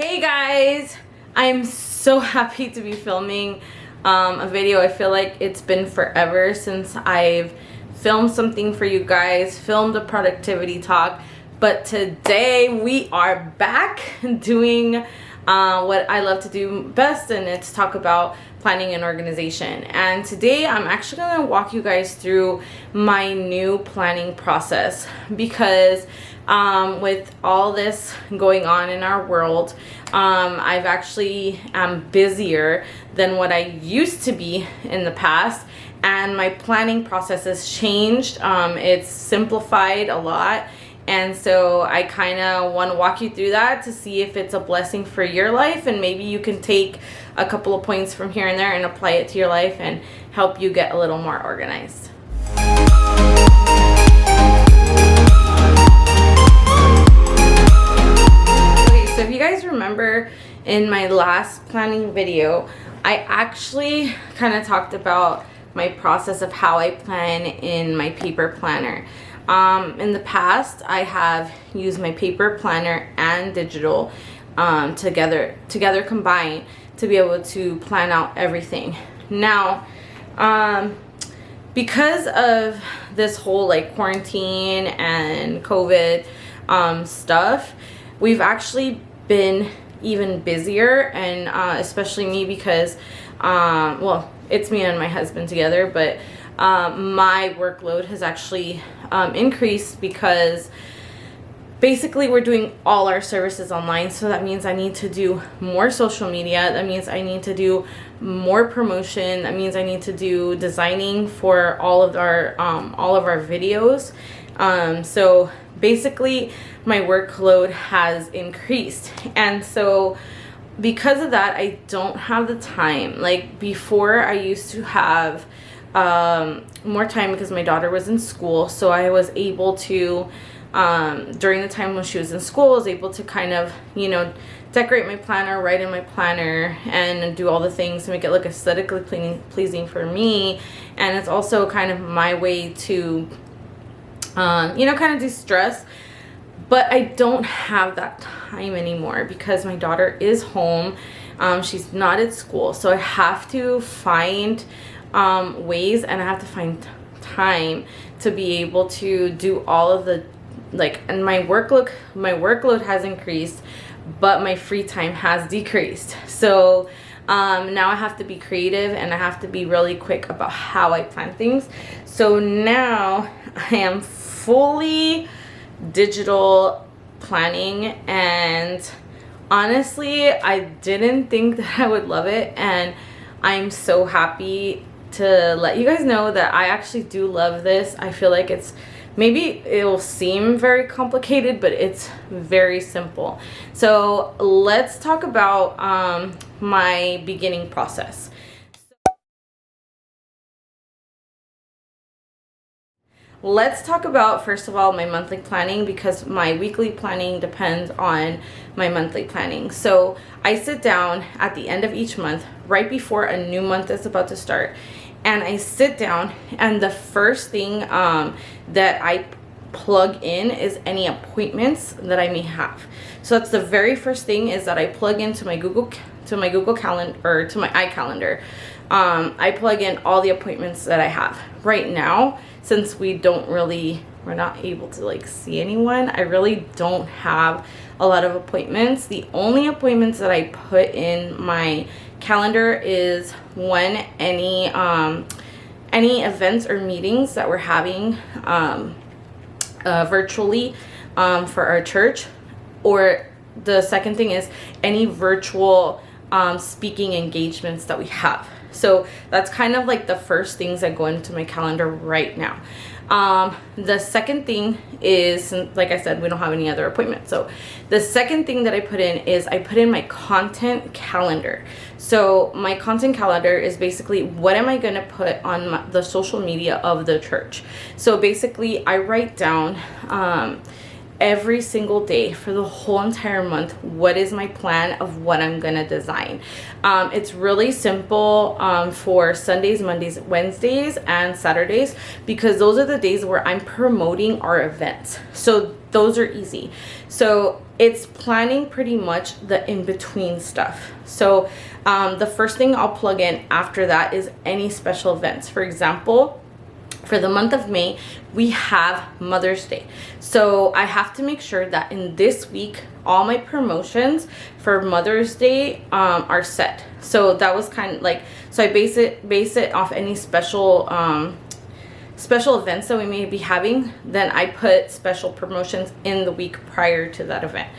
Hey guys, I'm so happy to be filming a video. I feel like it's been forever since I've filmed something for you guys, filmed a productivity talk, but today we are back doing what I love to do best, and it's talk about planning and organization. And today I'm actually going to walk you guys through my new planning process because with all this going on in our world, I've actually am busier than what I used to be in the past, and my planning process has changed. It's simplified a lot, and so I kind of want to walk you through that to see if it's a blessing for your life, and maybe you can take a couple of points from here and there and apply it to your life and help you get a little more organized. So if you guys remember in my last planning video, I actually kind of talked about my process of how I plan in my paper planner. In the past, I have used my paper planner and digital together combined to be able to plan out everything. Now, because of this whole like quarantine and COVID stuff, we've actually been even busier, and especially me because well, it's me and my husband together, but my workload has actually increased because basically we're doing all our services online. So that means I need to do more social media, that means I need to do more promotion, that means I need to do designing for all of our videos. So basically my workload has increased, and so because of that I don't have the time. Like before, I used to have more time because my daughter was in school, so I was able to during the time when she was in school, I was able to kind of, you know, decorate my planner, write in my planner, and do all the things to make it look aesthetically pleasing for me. And it's also kind of my way to you know, kind of de-stress. But I don't have that time anymore because my daughter is home. She's not at school, so I have to find ways, and I have to find time to be able to do all of the and my workload has increased, but my free time has decreased. So now I have to be creative, and I have to be really quick about how I plan things. So now I am fully digital planning, and honestly I didn't think that I would love it, and I'm so happy to let you guys know that I actually do love this. I feel like maybe it'll seem very complicated, but it's very simple. So let's talk about my beginning process. Let's talk about, first of all, my monthly planning, because my weekly planning depends on my monthly planning. So I sit down at the end of each month, right before a new month is about to start, and I sit down, and the first thing that I plug in is any appointments that I may have. So that's the very first thing, is that I plug into my Google Calendar, or to my iCalendar. I plug in all the appointments that I have. Right now, since we're not able to like see anyone, I really don't have a lot of appointments. The only appointments that I put in my calendar is when any events or meetings that we're having virtually for our church, or the second thing is any virtual speaking engagements that we have. So that's kind of like the first things that go into my calendar right now. The second thing is, like I said, we don't have any other appointments. So the second thing that I put in is I put in my content calendar. So my content calendar is basically what am I going to put on the social media of the church. So basically I write down every single day for the whole entire month what is my plan of what I'm gonna design. It's really simple for Sundays, Mondays, Wednesdays, and Saturdays, because those are the days where I'm promoting our events. So those are easy. So it's planning pretty much the in-between stuff. So the first thing I'll plug in after that is any special events. For example, for the month of May, we have Mother's Day. So I have to make sure that in this week, all my promotions for Mother's Day are set. So that was kind of like, so I base it off any special events that we may be having. Then I put special promotions in the week prior to that event.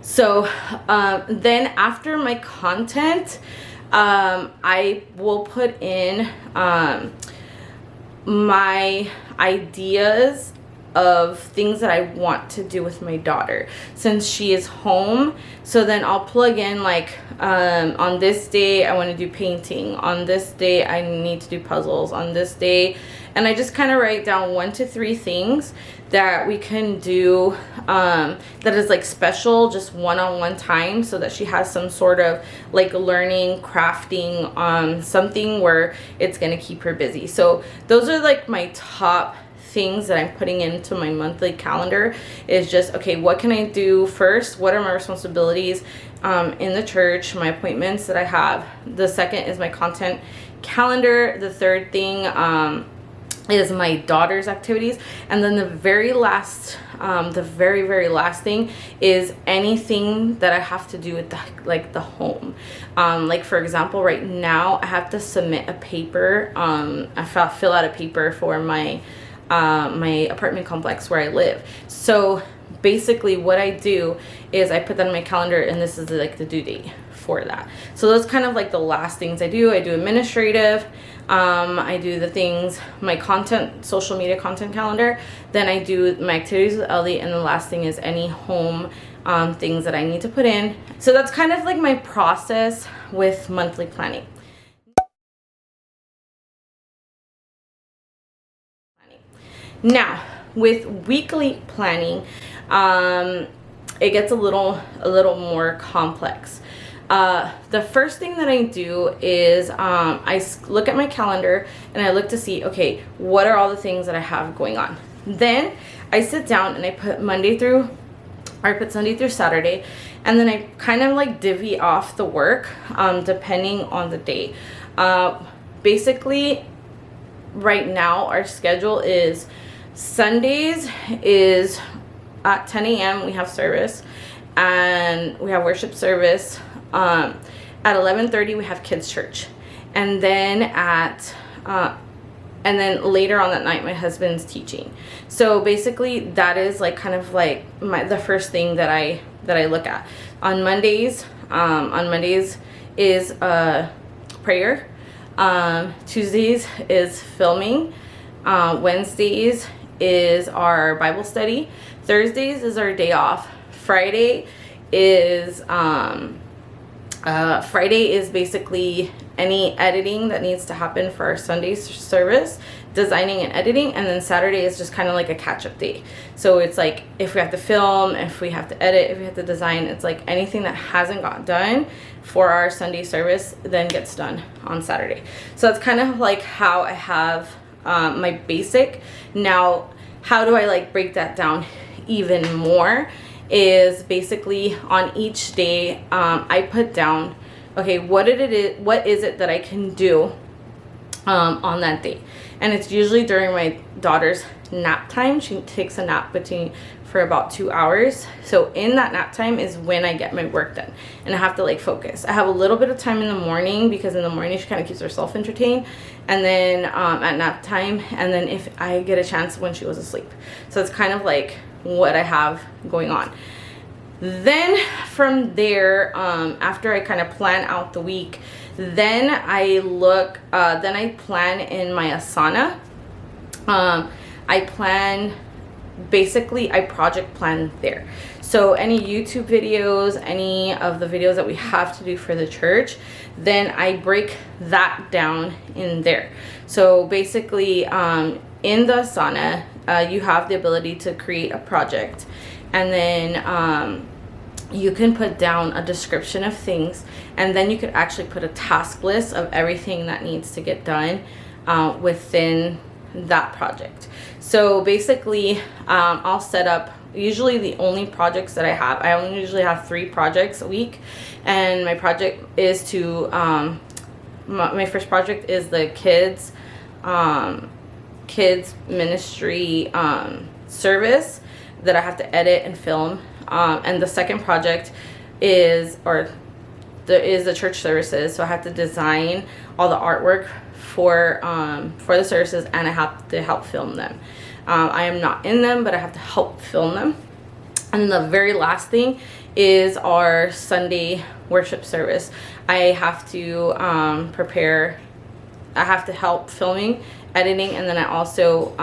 So then after my content, I will put in my ideas of things that I want to do with my daughter since she is home. So then I'll plug in like on this day I want to do painting, on this day I need to do puzzles, on this day, and I just kind of write down 1 to 3 things that we can do that is like special, just one-on-one time, so that she has some sort of like learning, crafting, something where it's gonna keep her busy. So those are like my top things that I'm putting into my monthly calendar. Is just, okay, what can I do first? What are my responsibilities in the church, my appointments that I have? The second is my content calendar. The third thing is my daughter's activities, and then the very last very last thing is anything that I have to do with the home. Like for example, right now I have to submit a paper. I fill out a paper for my apartment complex where I live. So basically what I do is I put that on my calendar, and this is like the due date for that. So those kind of like the last things I do. I do administrative, I do the things, my content, social media content calendar, then I do my activities with Ellie, and the last thing is any home things that I need to put in. So that's kind of like my process with monthly planning. Now with weekly planning, it gets a little more complex. The first thing that I do is I look at my calendar and I look to see, okay, what are all the things that I have going on. Then I sit down and I put Sunday through Saturday, and then I kind of like divvy off the work depending on the day. Basically right now our schedule is Sundays is at 10 a.m. we have service, and we have worship service. At 11:30 we have kids church, and then later on that night my husband's teaching. So basically that is like kind of like the first thing that I look at. On Mondays is prayer. Tuesdays is filming. Wednesdays is our Bible study. Thursdays is our day off. Friday is basically any editing that needs to happen for our Sunday service, designing and editing, and then Saturday is just kind of like a catch-up day. So it's like if we have to film, if we have to edit, if we have to design, it's like anything that hasn't got done for our Sunday service then gets done on Saturday. So that's kind of like how I have my basic. Now how do I like break that down even more is basically on each day I put down, okay, what is it that I can do on that day. And it's usually during my daughter's nap time. She takes a nap for about 2 hours. So in that nap time is when I get my work done, and I have to like focus. I have a little bit of time in the morning because in the morning she kind of keeps herself entertained, and then at nap time, and then if I get a chance when she goes to sleep. So it's kind of like what I have going on. Then from there, after I kind of plan out the week, then I plan in my Asana. I project plan there. So any YouTube videos, any of the videos that we have to do for the church, then I break that down in there. So basically in the Asana, you have the ability to create a project, and then you can put down a description of things, and then you could actually put a task list of everything that needs to get done within that project. So basically I'll set up usually the only projects that I have. I only usually have 3 projects a week, and my project is to my first project is the kids ministry service that I have to edit and film, and the second project is the church services, so I have to design all the artwork for the services, and I have to help film them. I am not in them, but I have to help film them. And the very last thing is our Sunday worship service. I have to prepare. I have to help filming, editing, and then I also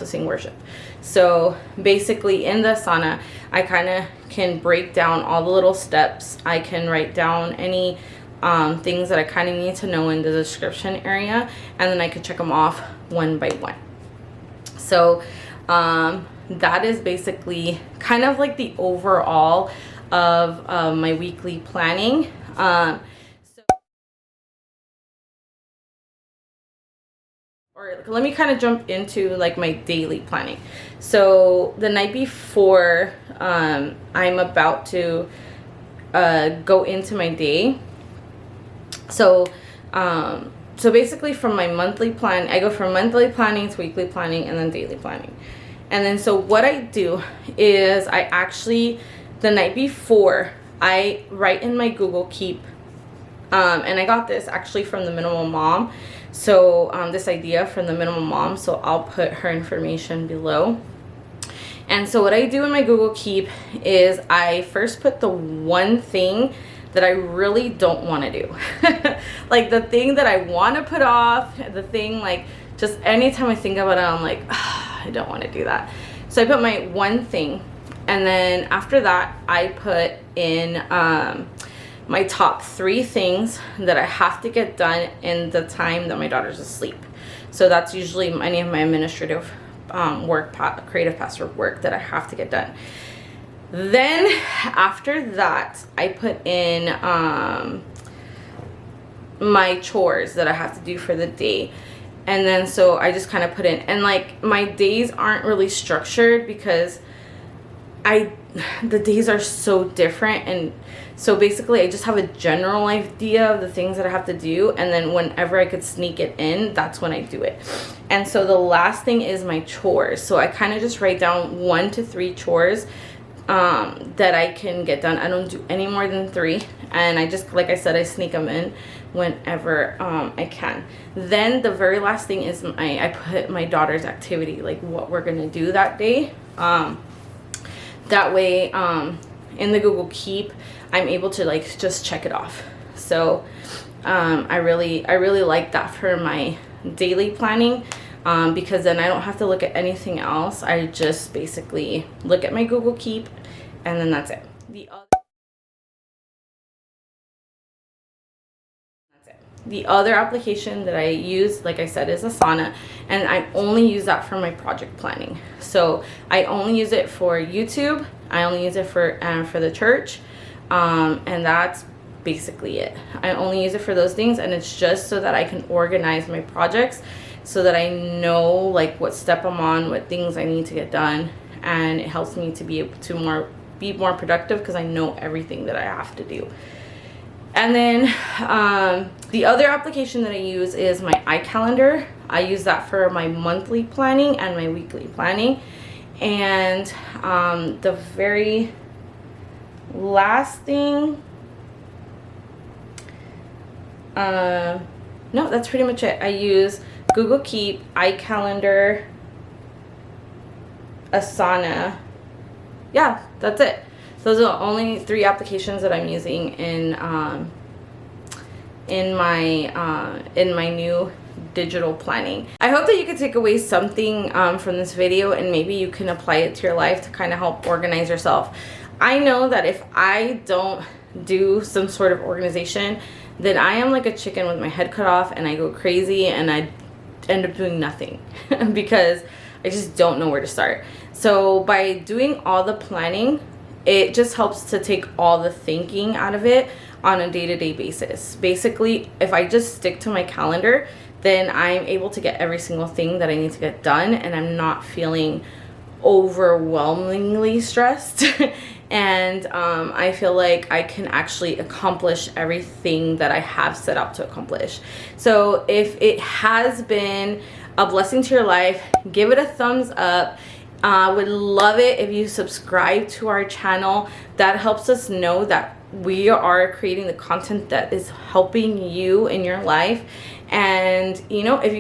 sing worship. So basically in the Asana, I kind of can break down all the little steps. I can write down any things that I kind of need to know in the description area, and then I can check them off one by one. So that is basically kind of like the overall of my weekly planning. Let me kind of jump into like my daily planning. So the night before I'm about to go into my day, so basically from my monthly plan, I go from monthly planning to weekly planning and then daily planning. And then so what I do is I actually, the night before, I write in my Google Keep, and I got this actually from the Minimal Mom. So this idea from the Minimal Mom, so I'll put her information below. And so what I do in my Google Keep is I first put the one thing that I really don't want to do. Like the thing that I want to put off, the thing like just anytime I think about it, I'm like, I don't want to do that. So I put my one thing, and then after that I put in my top 3 things that I have to get done in the time that my daughter's asleep. So that's usually any of my administrative work, creative pastor work that I have to get done. Then after that, I put in my chores that I have to do for the day. And then so I just kind of put in, and like my days aren't really structured because the days are so different, and so basically I just have a general idea of the things that I have to do, and then whenever I could sneak it in, that's when I do it. And so the last thing is my chores. So I kind of just write down 1 to 3 chores that I can get done. I don't do any more than 3, and I just, like I said, I sneak them in whenever I can. Then the very last thing is I put my daughter's activity, like what we're gonna do that day. That way in the Google Keep, I'm able to like just check it off. So I really like that for my daily planning, because then I don't have to look at anything else. I just basically look at my Google Keep, and then that's it. The other application that I use, like I said, is Asana, and I only use that for my project planning. So I only use it for YouTube. I only use it for the church, and that's basically it. I only use it for those things, and it's just so that I can organize my projects, so that I know like what step I'm on, what things I need to get done, and it helps me to be able to be more productive because I know everything that I have to do. And then the other application that I use is my iCalendar. I use that for my monthly planning and my weekly planning. And the very last thing, no, that's pretty much it. I use Google Keep, iCalendar, Asana. Yeah, that's it. Those are the only 3 applications that I'm using in my new digital planning. I hope that you could take away something from this video, and maybe you can apply it to your life to kind of help organize yourself. I know that if I don't do some sort of organization, then I am like a chicken with my head cut off, and I go crazy and I end up doing nothing because I just don't know where to start. So by doing all the planning, it just helps to take all the thinking out of it on a day-to-day basis. Basically, if I just stick to my calendar, then I'm able to get every single thing that I need to get done, and I'm not feeling overwhelmingly stressed. And I feel like I can actually accomplish everything that I have set out to accomplish. So if it has been a blessing to your life, give it a thumbs up. Would love it if you subscribe to our channel. That helps us know that we are creating the content that is helping you in your life. And you know, if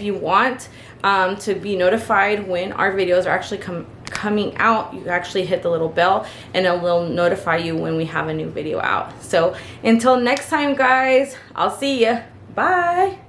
you want to be notified when our videos are actually coming out, you actually hit the little bell and it will notify you when we have a new video out. So until next time, guys, I'll see you. Bye.